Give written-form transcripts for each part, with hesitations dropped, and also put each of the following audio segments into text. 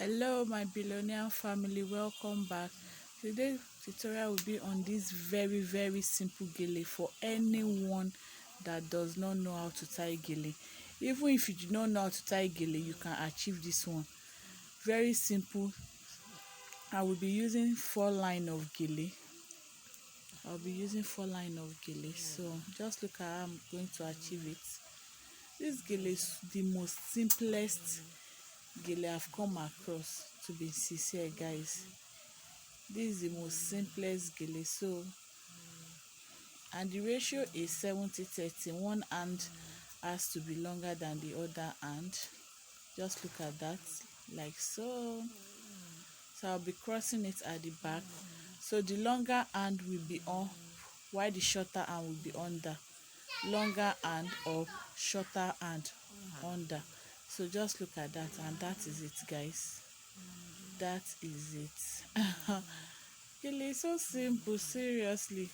Hello my billionaire family, welcome back. Today's tutorial will be on this very simple gele for anyone that does not know how to tie gele. Even if you do not know how to tie gele, you can achieve this one. Very simple. I will be using 4 line of gele. So just look at how I'm going to achieve it. This gele is the most simplest gele I've come across, to be sincere guys. This is the most simplest gele. So, and the ratio is 70-30. One hand has to be longer than the other hand. Just look at that, like so. So I'll be crossing it at the back. So the longer hand will be up, while the shorter hand will be under. Longer hand up, shorter hand under. So just look at that, and that is it guys. That is it. Gele is so simple, seriously.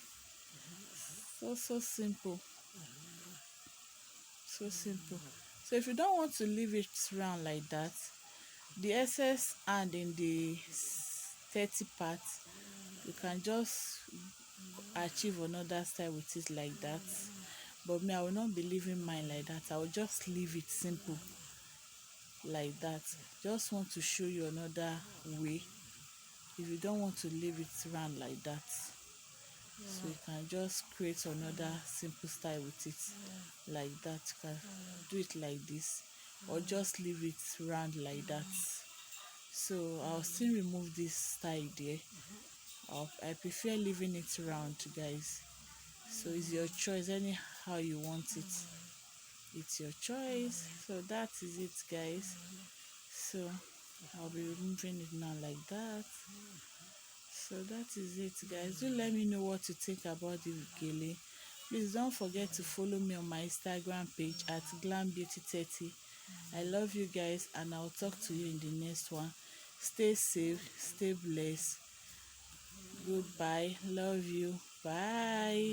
So simple. So simple. So if you don't want to leave it round like that, the excess hand in the 30 part, you can just achieve another style with it like that. But me, I will not be leaving mine like that. I will just leave it simple like that. Just want to show you another way if you don't want to leave it round like that. So you can just create another simple style with it like that. You can do it like this, or just leave it round like that. So I'll still remove this style there. I prefer leaving it round guys. So it's your choice, anyhow you want it, it's your choice. So that is it guys. So I'll be removing it now like that. So that is it guys. Do let me know what you think about the gele. Please don't forget to follow me on my Instagram page at glambeauty30. I love you guys, and I'll talk to you in the next one. Stay safe, stay blessed. Goodbye. Love you. Bye.